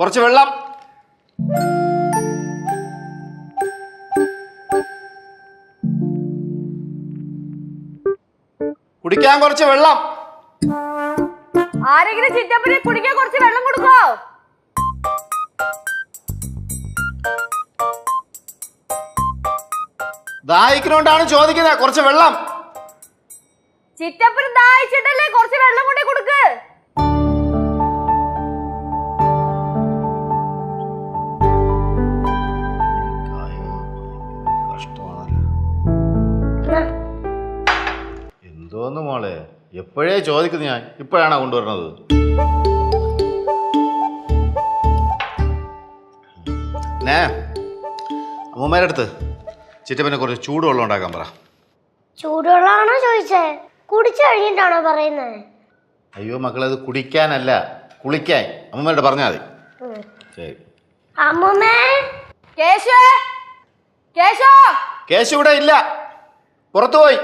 കുറച്ച് വെള്ളം. കുടിക്കാൻ കുറച്ച് വെള്ളം. ആരെങ്കിലും ചിറ്റപ്പനെ കുടിക്കാൻ കുറച്ച് വെള്ളം കൊടുക്കോ? ദാഹിക്കുന്നോണ്ടാണ് ചോദിക്കുന്നത്, കുറച്ച് വെള്ളം. ചിറ്റപ്പന് ദാഹിച്ചിട്ടല്ലേ, കുറച്ച് വെള്ളം കൊണ്ടേ കൊടുക്ക്. എന്തോന്ന് മോളെ, എപ്പോഴേ ചോദിക്കുന്നു ഞാൻ, ഇപ്പോഴാണോ കൊണ്ടുവരുന്നത്? അമ്മൂമ്മേടെ അടുത്ത് ചിറ്റപ്പനെ കുറച്ച് ചൂടുവെള്ളം ഉണ്ടാക്കാൻ പറ. ചൂടുവെള്ളമാണോ ചോദിച്ചേ? കുടിച്ചു കഴിഞ്ഞിട്ടാണോ പറയുന്നത്? അയ്യോ മക്കളെ, അത് കുടിക്കാനല്ല, കുളിക്കാൻ. അമ്മൂമ്മേടെ പറഞ്ഞാൽ മതി. ശരി. അമ്മൂമ്മേ, കേശു, കേശു, കേശു ഇവിടെ ഇല്ല, പുറത്തു പോയി.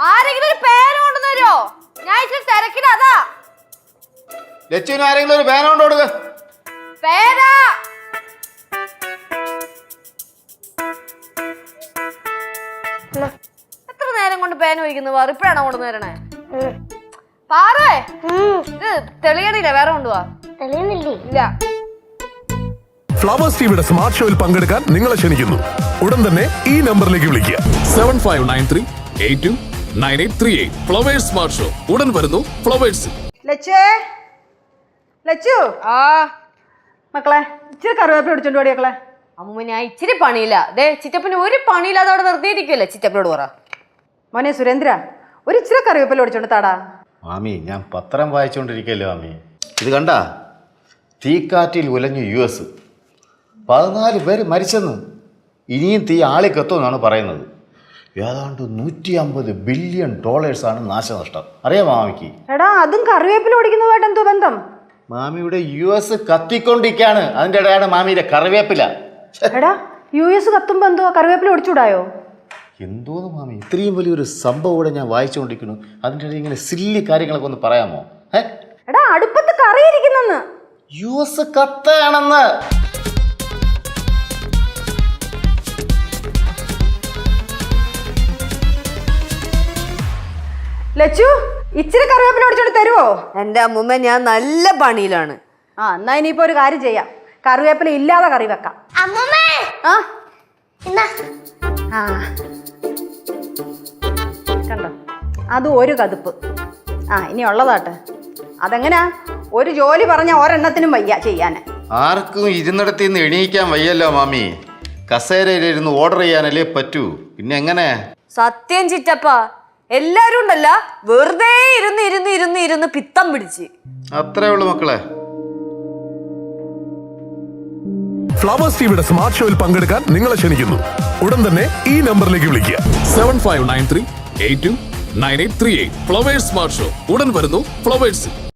ആരെങ്കിലും ഒരു പേന കൊണ്ടുവന്നോ? ഞാൻ ഇച്ചിരി തിരക്കില്ല, അതാ. ലച്ചുവിന് ആരെങ്കിലും ഒരു പേന കൊണ്ട് കൊടുക്ക. പേന എത്ര നേരം കൊണ്ട് പേന വയ്ക്കുന്നു? ഇപ്പഴാണോ കൊണ്ടു വരണേ? പാറേ, ഇത് തെളിയണില്ല, വേറെ കൊണ്ടുപോവാ. തെളിയുന്നില്ലേ? ഇല്ല. ഫ്ലവേഴ്സ് ടിവിയുടെ സ്മാർട്ട് ഷോയിൽ പങ്കെടുക്കാൻ നിങ്ങളെ ക്ഷണിക്കുന്നു. ഉടൻ തന്നെ ഈ നമ്പറിലേക്ക് വിളിക്കുക. 7593829838. ഫ്ലവേഴ്സ് സ്മാർട്ട് ഷോ ഉടൻ വരുന്നു ഫ്ലവേഴ്സ്. ലച്ചു, ആ മക്കളെ ഇച്ചിരി കറിവേപ്പില പിടിച്ചോണ്ട് പോടി മക്കളെ. അമ്മൂമ്മ, ഞാൻ ഇച്ചിരി പണിയില്ല. ദേ ചിറ്റപ്പന് ഒരു പണിയില്ലാതെ അവിടെ നിർത്തിയിരിക്കുമല്ലേ. ചിറ്റപ്പനോട് പറ. മോനെ സുരേന്ദ്ര, ഒരു ഇച്ചിരി കറിവേപ്പില പിടിച്ചോണ്ട് താടാ. മാമി, ഞാൻ പത്രം വായിച്ചുകൊണ്ടിരിക്കല്ലോ മാമി. ഇത് കണ്ട, തീക്കാറ്റിൽ ഉലഞ്ഞു US 14 പേര് മരിച്ചെന്ന്. ഇനിയും തീ ആളിക്കത്തുമെന്നാണ് പറയുന്നത്. ഏതാണ്ട് $150 ബില്യൺ നാശനഷ്ടം. അറിയാമോ മാമിക്ക്? എടാ, അതും കറിവേപ്പില പിടിക്കുന്നതുമായിട്ട് എന്തോ ബന്ധം? മാമിയുടെ US കത്തിക്കൊണ്ടിരിക്കുകയാണ്, അതിൻ്റെ ഇടയാണ് മാമിയുടെ കറിവേപ്പില. എടാ, US കത്തുമ്പോ എന്തോ കറിവേപ്പില ഒടിച്ചൂടായോ? എന്തോന്ന് മാമി, ഇത്രയും വലിയൊരു സംഭവം കൂടെ ഞാൻ വായിച്ചുകൊണ്ടിരിക്കുന്നു, അതിൻ്റെ ഇടയിൽ ഇങ്ങനെ സില്ലി കാര്യങ്ങളൊക്കെ ഒന്ന് പറയാമോ? എടാ, അടുപ്പത്ത് കറി ഇരിക്കുന്നെന്ന്. US കത്താണെന്ന്. ലച്ചു, ഇച്ചിരി കറിവേപ്പില പിടിച്ചോണ്ട് തരുവോ? എന്റെ അമ്മൂമ്മ, ഞാൻ നല്ല പണിയിലാണ്. എന്നാ ഇനിയിപ്പോ ഒരു കാര്യം ചെയ്യാം, കറിവേപ്പില ഇല്ലാതെ കറി വെക്കാം. അമ്മൂമ്മേ, ആ എന്നാ കണ്ടോ, അത് ഒരു കതുപ്പ്. ഇനി ഉള്ളതാട്ടെ. അതെങ്ങനാ? ഒരു ജോലി പറഞ്ഞ ഒരെണ്ണത്തിനും വയ്യ ചെയ്യാൻ. ആർക്കും ഇരുന്നിടത്തിൽ നിന്ന് എണീക്കാൻ വയ്യല്ലോ മാമി. കസേരയിലിരുന്ന് ഓർഡർ ചെയ്യാനല്ലേ പറ്റൂ, പിന്നെ എങ്ങനെ? സത്യം ചിറ്റപ്പ, എല്ലാരും ഉണ്ടല്ല, വെറുതെ ഇരുന്ന് പിത്തം പിടിച്ച്. അത്രേ ഉള്ളു മക്കളെ. ഫ്ലവേഴ്സ് ടിവിയുടെ സ്മാർട്ട് ഷോയിൽ പങ്കെടുക്കാൻ നിങ്ങളെ ക്ഷണിക്കുന്നു. ഉടൻ തന്നെ ഈ നമ്പറിലേക്ക് വിളിക്കുക. 7593829838. ഫ്ലവേഴ്സ് സ്മാർട്ട് ഷോ ഉടൻ വരുന്നു ഫ്ലവേഴ്സ്.